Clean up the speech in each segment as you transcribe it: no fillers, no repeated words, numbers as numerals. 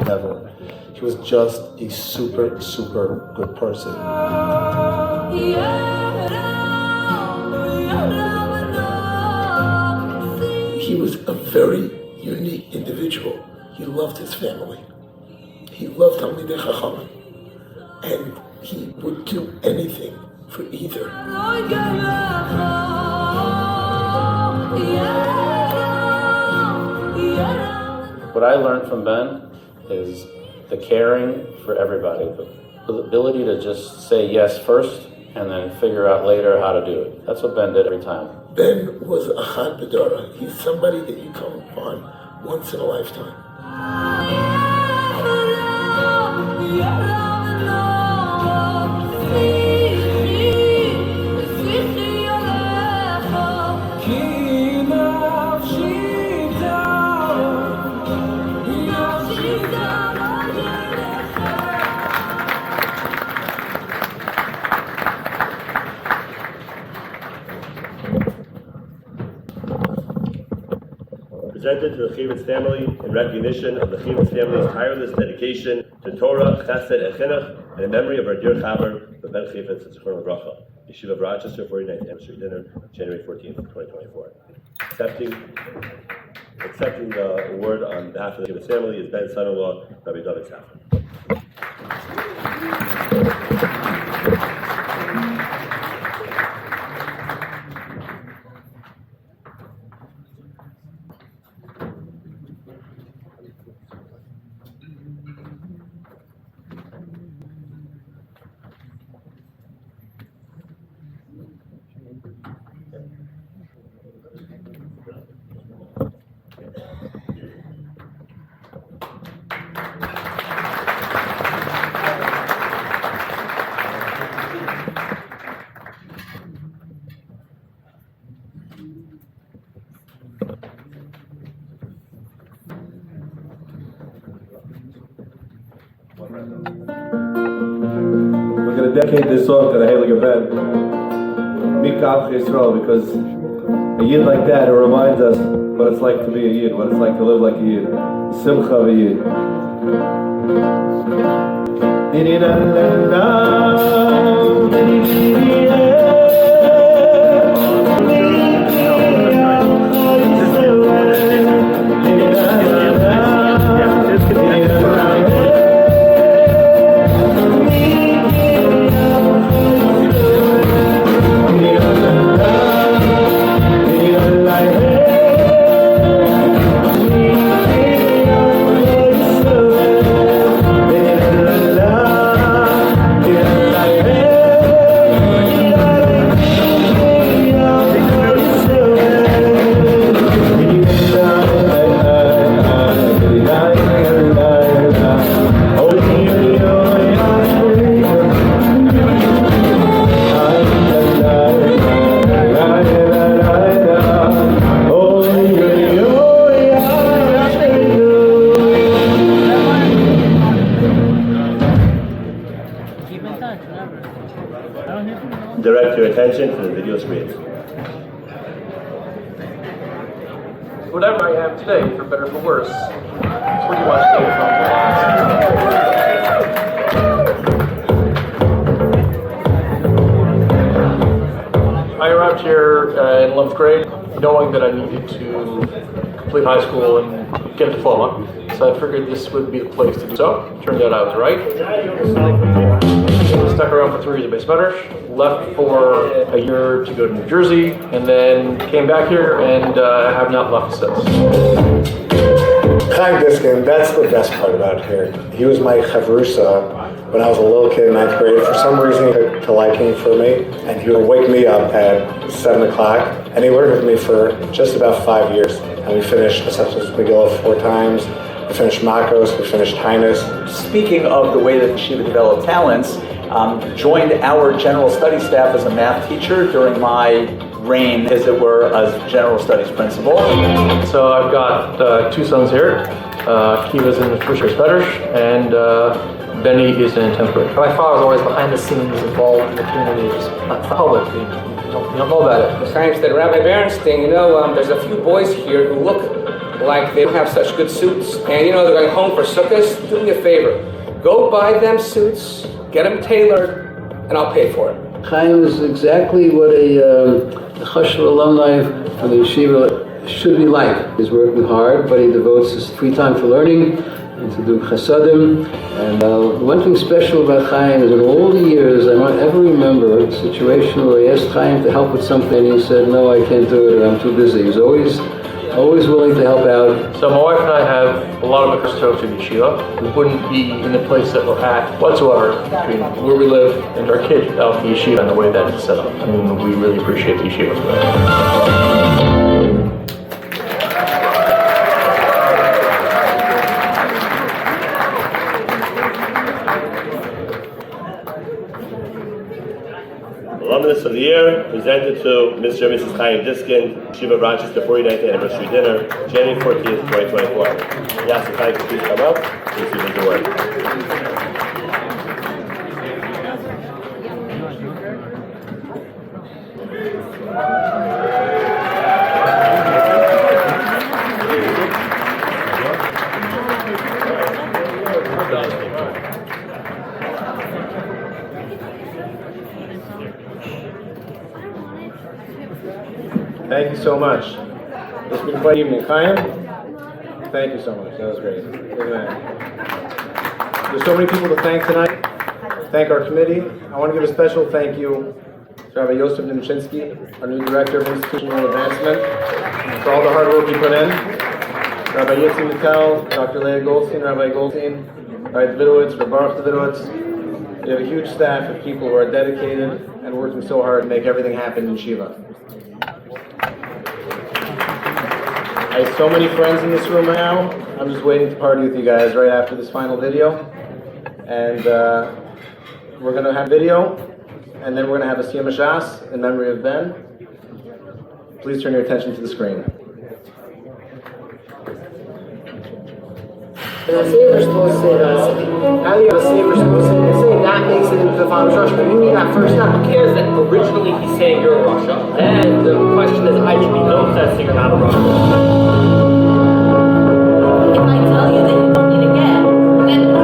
Never. He was just a super, super good person. He was a very unique individual. He loved his family. He loved Talmidei Chachamim. And he would do anything for either. What I learned from Ben is the caring for everybody, the ability to just say yes first and then figure out later how to do it. That's what Ben did every time. Ben was a Chad B'dara. He's somebody that you come upon once in a lifetime. Presented to the Chafetz family in recognition of the Chafetz family's tireless dedication to Torah, Chesed, and Chinuch, and in memory of our dear Chaver, Ben Chafetz and Zichrono Livracha, Yeshiva of Rochester, 49th Anniversary Dinner, January 14th, 2024. Accepting the award on behalf of the Chafetz family is Ben's son-in-law, Rabbi David Safran. We're going to dedicate this song to the Heilige Ben, Mikam Yisrael, because a Yid like that, it reminds us what it's like to be a Yid, what it's like to live like a Yid. Simcha of a Yid. Direct your attention to the video screen. Whatever I am today, for better or for worse, where do you want to go from? I arrived here in 11th grade, knowing that I needed to complete high school and get a diploma. So I figured this would be the place to do so. Turned out I was right. Stuck around for 3 years at Base Medrash, left for a year to go to New Jersey, and then came back here and have not left since. Chaim Diskin, that's the best part about here. He was my chavrusa when I was a little kid in 9th grade. For some reason, he took to liking for me, and he would wake me up at 7 o'clock, and he learned with me for just about 5 years. And we finished Chafetz Megillah 4 times. We finished Makos, we finished Tainus. Speaking of the way that Yeshiva developed talents, joined our general studies staff as a math teacher during my reign, as it were, as general studies principal. So I've got 2 sons here. Kiva's in the first year Medrash, and Benny is in 10th grade. My father was always behind the scenes, involved in the community, just not public. You don't know about it. Chaim said, Rabbi Berenstein, there's a few boys here who look like they don't have such good suits, and you know they're going home for sukkahs. Do me a favor, go buy them suits, get them tailored, and I'll pay for it. Chaim is exactly what a Rochester alumni from the yeshiva should be like. He's working hard, but he devotes his free time for learning and to do chasadim. And one thing special about Chaim is in all the years, I don't ever remember a situation where I asked Chaim to help with something and he said, no, I can't do it, or I'm too busy. He's always willing to help out. So my wife and I have a lot of interest in yeshiva. We wouldn't be in the place that we're at whatsoever between where we live and our kids without the yeshiva and the way that it's set up. I mean, we really appreciate the yeshiva for that. Alumnus of the Year, presented to Mr. and Mrs. Chaim Diskin, Yeshiva of Rochester 49th Anniversary Dinner, January 14th, 2024. We ask the Chaim to please come up and receive his award. Thank you so much. It's been quite an evening. Chaim, thank you so much. That was great. There's so many people to thank tonight. Thank our committee. I want to give a special thank you to Rabbi Yosef Nimchinsky, our new Director of Institutional Advancement, for all the hard work he put in. Rabbi Yitzhak Mikkel, Dr. Leah Goldstein, Rabbi Goldstein, Rabbi Davidowitz, Rabbi Baruch Davidowitz. We have a huge staff of people who are dedicated and working so hard to make everything happen in Yeshiva. I have so many friends in this room now. I'm just waiting to party with you guys right after this final video. And we're going to have video, and then we're going to have a Siyam Shas in memory of Ben. Please turn your attention to the screen. That makes it into the final Rosh. But you need that first step. Who cares that originally he's saying you're a Rosh? And the question is, I should be known that you're not a Rosh. If I tell you that you don't need to get, then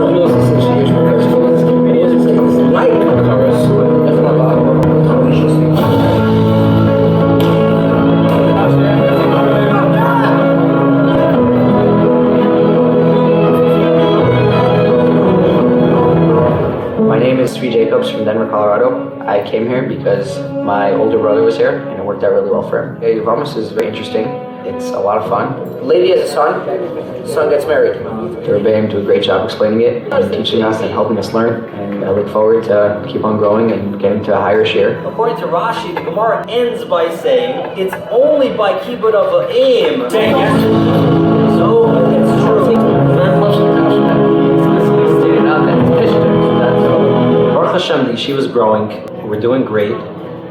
My name is Sri Jacobs from Denver, Colorado. I came here because my older brother was here and it worked out really well for him. Yevamos is very interesting. It's a lot of fun. The lady has a son. The son gets married. The Rebbeim do a great job explaining it and teaching us and helping us learn. And I look forward to keep on growing and getting to a higher share. According to Rashi, the Gemara ends by saying it's only by kibbut of a aim. So it's true. Very much the stated out that it's Baruch Hashem, the yeshiva is growing. We're doing great.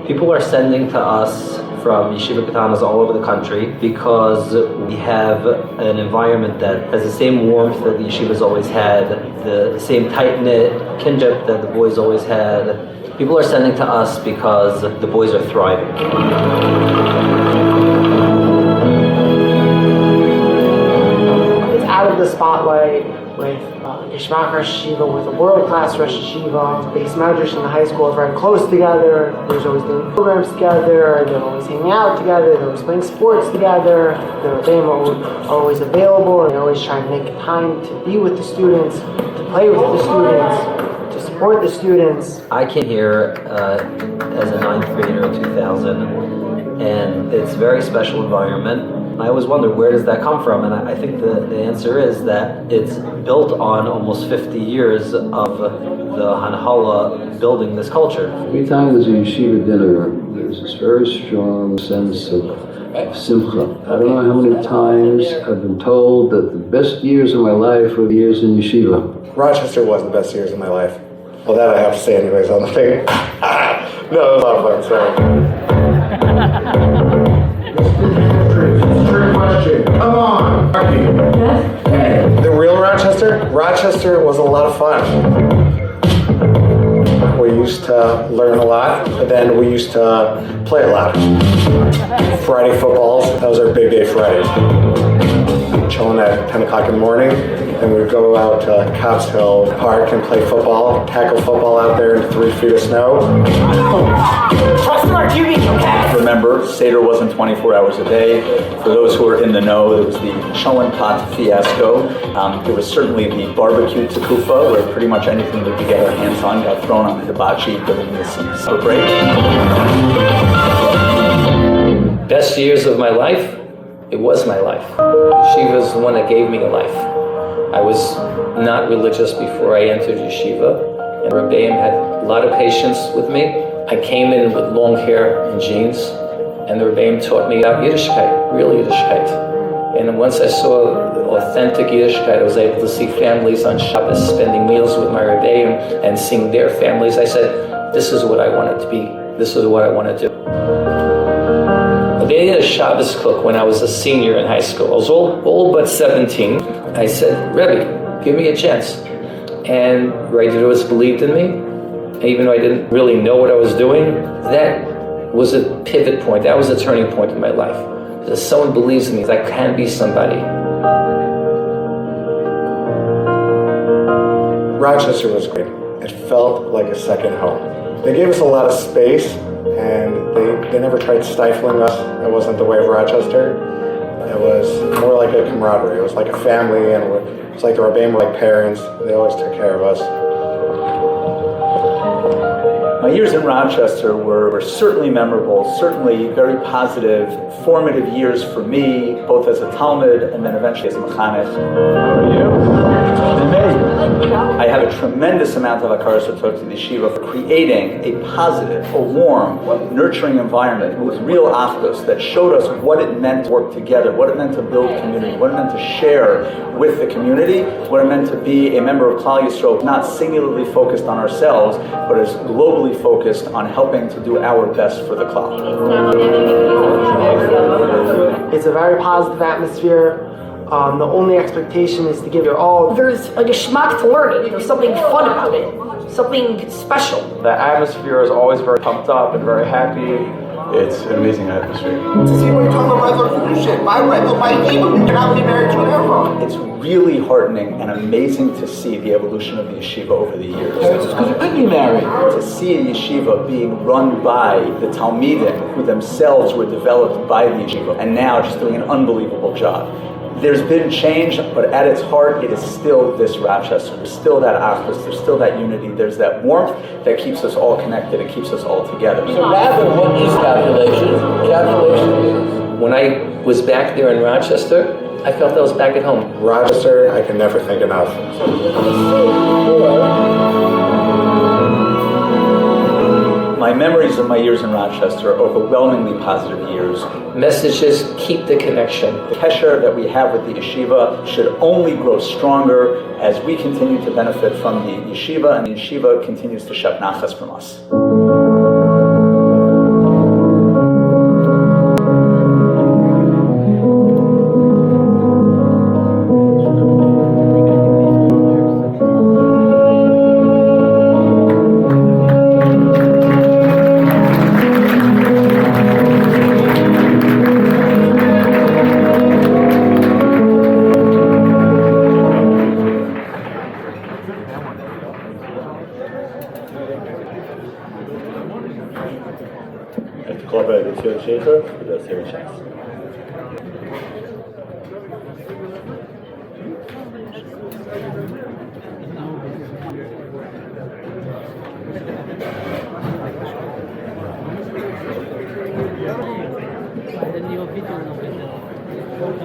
People are sending to us from yeshiva katanas all over the country because we have an environment that has the same warmth that the yeshiva's always had, the same tight-knit kinship that the boys always had. People are sending to us because the boys are thriving. It's out of the spotlight with Yeshmak Rosh Yeshiva, with a world-class Rosh Yeshiva. The Beis Medrash and the high school are very close together. There's always doing programs together. They're always hanging out together. They're always playing sports together. The Rebbeim are always available, and they're always trying to make time to be with the students, to play with the students, to support the students. I came here as a 9th grader in 2000, and it's a very special environment. I always wonder, where does that come from? And I think the answer is that it's built on almost 50 years of the Hanhala building this culture. Every time there's a yeshiva dinner, there's this very strong sense of simcha. I don't know how many times I've been told that the best years of my life were the years in yeshiva. Rochester was the best years of my life. Well, that I have to say anyways on the thing. No, it was a lot of fun, sorry. Question. Come on. Yes. The real Rochester? Rochester was a lot of fun. We used to learn a lot, but then we used to play a lot. Friday footballs, that was our big day Fridays. chilling at 10 o'clock in the morning. Then we'd go out to Cobbs Hill Park and play football, tackle football out there in 3 feet of snow. Remember, Seder wasn't 24 hours a day. For those who are in the know, there was the Cholent Pot fiasco. There was certainly the barbecue tekufa, where pretty much anything that we get our hands on got thrown on the hibachi during the summer break. Best years of my life, it was my life. Yeshiva is the one that gave me a life. I was not religious before I entered yeshiva, and Rebbeim had a lot of patience with me. I came in with long hair and jeans, and the Rebbeim taught me about Yiddishkeit, real Yiddishkeit. And once I saw authentic Yiddishkeit, I was able to see families on Shabbos spending meals with my Rebbeim and seeing their families. I said, this is what I wanted to be. This is what I want to do. I made a Shabbos cook when I was a senior in high school. I was all but 17. I said, Rebbe, give me a chance. And Raiders believed in me. And even though I didn't really know what I was doing, that was a pivot point. That was a turning point in my life. Because someone believes in me, that I can be somebody. Rochester was great. It felt like a second home. They gave us a lot of space, and they never tried stifling us. That wasn't the way of Rochester. It was more like a camaraderie. It was like a family, and it was like the Rebbeim were like parents. They always took care of us. My years in Rochester were certainly memorable, certainly very positive, formative years for me, both as a Talmud and then eventually as a Mechanech. How are you? Amazing. I have a tremendous amount of hakaras hatov to the yeshiva for creating a positive, a warm, nurturing environment with real achdus that showed us what it meant to work together, what it meant to build community, what it meant to share with the community, what it meant to be a member of Klal Yisrael, not singularly focused on ourselves, but as globally focused on helping to do our best for the Klal. It's a very positive atmosphere. The only expectation is to give your all. There's like a schmack to learning. There's something fun about it. Something special. The atmosphere is always very pumped up and very happy. It's an amazing atmosphere. To see what you're talking about resolution. My wife, my neighbor, you cannot be married to an ever. It's really heartening and amazing to see the evolution of the yeshiva over the years. It's because you could be married. To see a yeshiva being run by the Talmidim, who themselves were developed by the yeshiva, and now just doing an unbelievable job. There's been change, but at its heart, it is still this Rochester. There's still that achdus, there's still that unity, there's that warmth that keeps us all connected, it keeps us all together. So rather, what is calculation? Calculation is... When I was back there in Rochester, I felt I was back at home. Rochester, I can never thank enough. My memories of my years in Rochester are overwhelmingly positive years. Message is keep the connection. The kesher that we have with the yeshiva should only grow stronger as we continue to benefit from the yeshiva, and the yeshiva continues to shep nachas from us.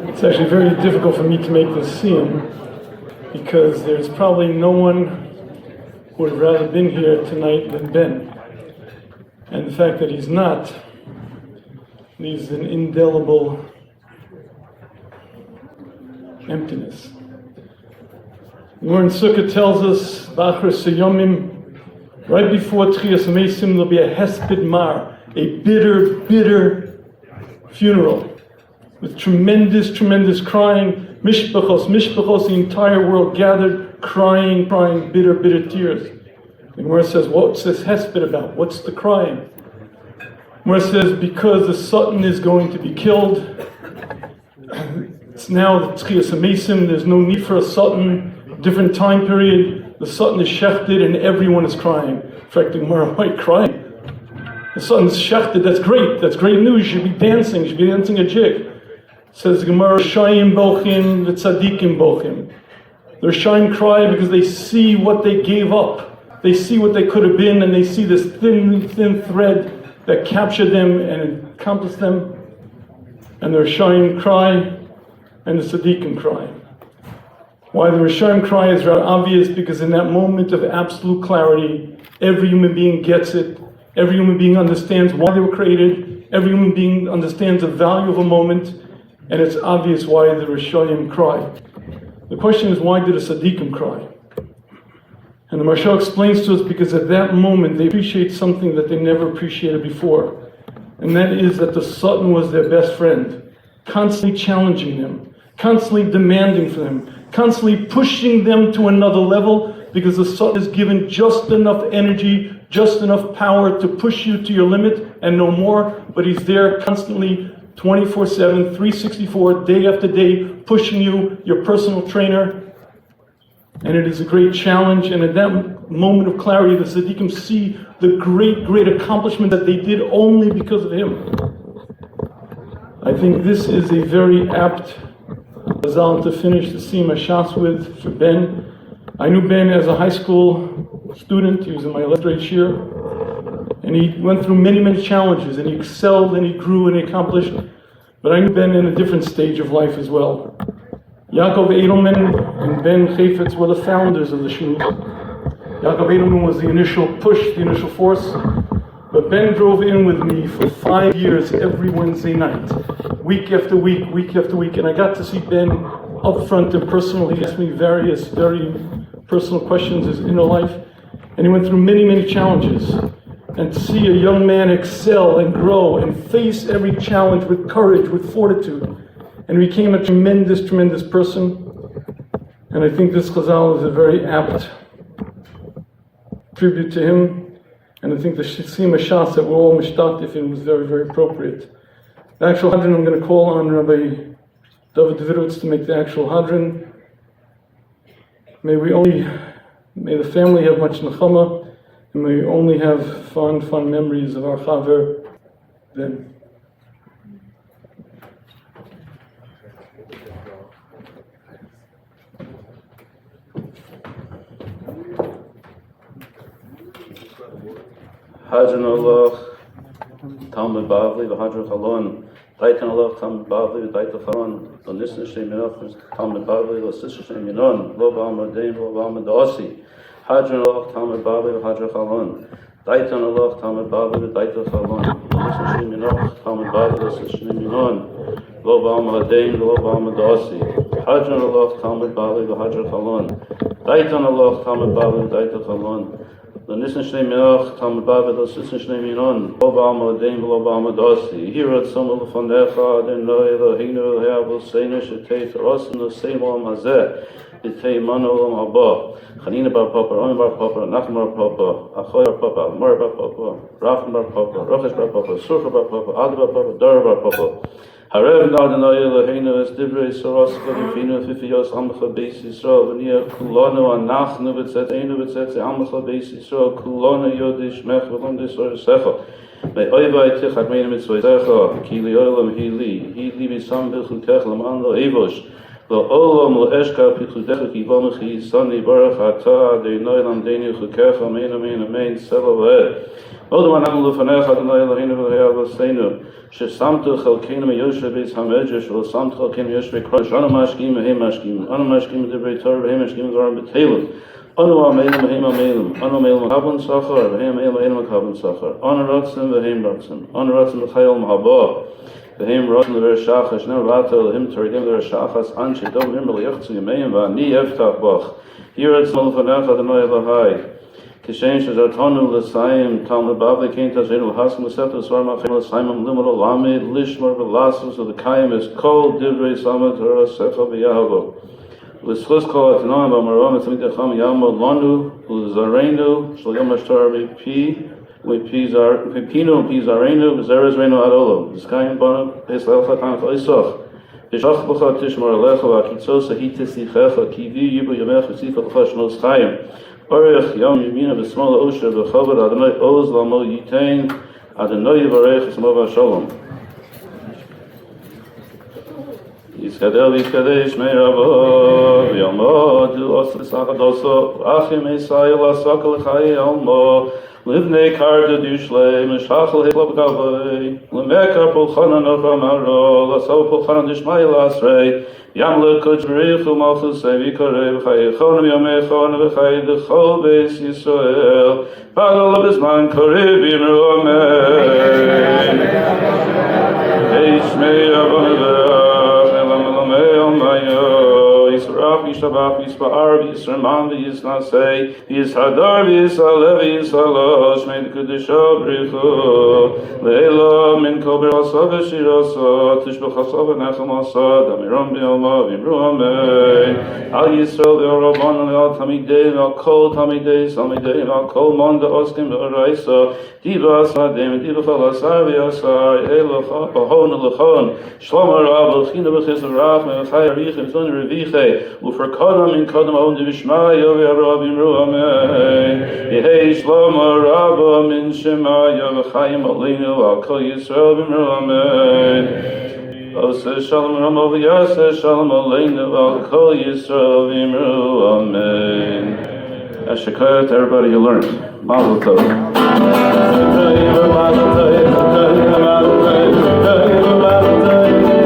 It's actually very difficult for me to make this scene because there's probably no one who would have rather been here tonight than Ben. And the fact that he's not leaves an indelible emptiness. Lauren Sukkah tells us, B'achar Seyomim, right before Tchias Meisim, there'll be a hesped mar, a bitter, bitter funeral with tremendous, tremendous crying. Mishpachos, the entire world gathered, crying, bitter, bitter tears. The Gemara says, what's this hesped about? What's the crying? The Gemara says, because the Satan is going to be killed. It's now the Tchias HaMesim. There's no need for a Satan. Different time period. The Satan is shechted and everyone is crying. In fact, the Gemara, why crying? The Satan's shechted. That's great. That's great news. You should be dancing. You should be dancing a jig. It says the Gemara, Chaim bochim, the tzaddikim bochim. The Chaim cry because they see what they gave up. They see what they could have been, and they see this thin thread that captured them and encompassed them. And the Chaim cry, and the tzaddikim cry. Why the Rishonim cry is rather obvious, because in that moment of absolute clarity, every human being gets it. Every human being understands why they were created. Every human being understands the value of a moment, and it's obvious why the Rishonim cry. The question is, why did the tzaddikim cry? And the Maharsha explains to us, because at that moment they appreciate something that they never appreciated before, and that is that the Satan was their best friend, constantly challenging them, constantly demanding from them, constantly pushing them to another level, because the Satan is given just enough energy, just enough power to push you to your limit and no more, but he's there constantly 24/7, 364, day after day, pushing you, your personal trainer. And it is a great challenge, and at that moment of clarity, the tzaddikim see the great accomplishment that they did only because of him. I think this is a very apt Chazal to finish the Sima Shas with for Ben. I knew Ben as a high school student. He was in my 11th grade year, and he went through many challenges, and he excelled, and he grew, and he accomplished. But I knew Ben in a different stage of life as well. Yaakov Edelman and Ben Chafetz were the founders of the shul. Yaakov Edelman was the initial push, the initial force. But Ben drove in with me for 5 years every Wednesday night, week after week after week. And I got to see Ben up front and personally. He asked me various very personal questions, his inner life. And he went through many challenges. And to see a young man excel and grow and face every challenge with courage, with fortitude. And he became a tremendous person. And I think this Chazal is a very apt tribute to him. And I think the Sima Shas that we're all mishtatif in was very appropriate. The actual Hadran, I'm going to call on Rabbi David Davidovitz to make the actual Hadran. May the family have much nechama, and may we only have fond memories of our Chaver then. Hadran Allah, Talmud Bavli, V'Hadran Chalon, Daitan Allah, Talmud Bavli, V'Daitan Chalon, L'Nisna Shem Yinach, Talmud Bavli, L'Sisha Shem Yinon, Lo Ba'al Madein, Lo Ba'al Madasi, Hadran Allah, Talmud Bavli, V'Hadran Chalon, Daitan Allah, Talmud Bavli, V'Daitan Chalon, L'Nisna Shem Yinach, Talmud Bavli, L'Sisha Shem Yinon, Lo Ba'al Madein, Lo Ba'al Madasi, Hadran Allah, Talmud Bavli, V'Hadran Chalon, Daitan Allah, Talmud Bavli, V'Daitan Chalon, the Nissan Shnei Melach, Talmud Bavli, the Nissan Shnei Minon, Lo Ba'al Modein, Lo Ba'al Madasi, Hirat Samul Fanecha, Adonai Eloheinu Eloheinu Seinu Shetei Tarasin L'Seim Olam Hazeh, B'Tei Manu Olam Haba, Chanina Bar Papa, Rami Bar Papa, Nachman Bar Papa, Achoy Bar Papa, Amar Bar Papa, Rafim Bar Papa, Rochesh Bar Papa, Surcha Bar Papa, Adi Bar Papa, Dara Bar Papa, Harev Adonai Eloheinu es Divrei Soros V'Finu Fifiyos Amcha Beis Yisrael V'Nia Kulanu Anachnu V'Tzetzeinu V'Tzetze Amcha Beis Yisrael Kulanu Yodi Shmech V'Lam D'Yisrael Secha Me'oivai Tich Admeinu Mitzvah Zecha Ki Li'olam Hi Li B'Sam B'Chutech L'man Lo Evosh Lo Olam Lo Eshka B'Chutecha Ki B'Am Chi Yisani Baruch Ata Adonai Lamdeinu Chukecha Amen Amen Amen Sela V'Ed Odom Anam L'Fanecha Adonai Eloheinu V'Haya V'Seinu Shesamtu Chalkeinu Meyoshe Beis HaMedrash V'Samtu Chalkeinu Meyoshe Beis Anu Mashkim V'Hem Mashkim Anu Mashkim V'Divrei Torah V'Hem Mashkim V'Zoram B'Telim Anu Amelim V'Hem Amelim Anu Amelim V'Kablan Sachar V'Hem Amelim V'Kablan Sachar Anu Ratzim V'Hem Ratzim Anu Ratzim V'Chayil M'Haba V'Hem Ratzim L'Ver Shachas Shnem V'Atel L'Hem Toridim L'Ver Shachas Anshe Dov Him L'Yachzu Yemeim V'Ani Eftach Bach Yirat Smol V'Nech Adonai Elohai Kishen Shazartanu L'Sayim Talmud Bavli Kain Tazenu L'Haskim L'Sefta Svarma Chem L'Sayim Limud L'Lamid Lishmar V'Lasus of the Chaim is Kol Divrei Samad Torah Secha V'Yahavo L'Schus Kol Atanoim V'Amaram Etzamit Echam Yamod Lanu L'Zarenu Shal Yom Ashtar V'Pi V'Pinu V'Pi Zarenu V'Zeres Reinu Ad Olam L'Skayim Banu His L'Elchatan Ch'Oisoch V'shach b'cha tishmar alecha v'akitzosa hitesichecha kivi yibu yamecha v'sifa l'cha shmos Chaim. Orech yom yamina v'smala osher v'chavod Adonai oz lamo yitain Adonai yivarech esmo v'shalom. Yiskadel v'yikadesh mei ravo v'yalmodu osa v'sachadoso achim esayel asaka l'chayi almo Livnei karda dushlei mishachal hiklab gavai Lemekar pulchana nova maro Laso pulchana dishmai lasrei Yamle kuch b'richu malchusei v'karei v'chayechon v'yamechon v'chay d'chol beis Yisrael Pagal b'zman korib yimru amen Eishmei avon v'rach elam elamei almayo Yisrach v'yishabach v'yispa'ar v'yisraman v'yisnasei V'yishadar v'yisalev v'yisalosh Mei d'kudisha b'richu Le'ela min kol b'rasa v'shirasa Tishbachasa v'necham asa Damiram b'yalma v'imru amen Al Yisrael v'yarabban v'al tamidei v'al kol tamidei Salmidei v'al kol manda oskim v'araisa Diva asadem diva falasar v'yasar Elocha b'hon l'chon Shlom ha'rab l'china b'chis v'rach Me'v'chai ha'richim zon revichei U'farkodam in kodam ha'on divishmaya v'yarab imru amen Yehei shlom ha'rabba min shemaya v'chayim aleinu Al kol Yisrael v'imru amen Oseh shalom ramo v'yaseh shalom aleinu Al kol Yisrael v'imru amen Ashikayot, everybody you learned. Mazel tov. Mazel tov.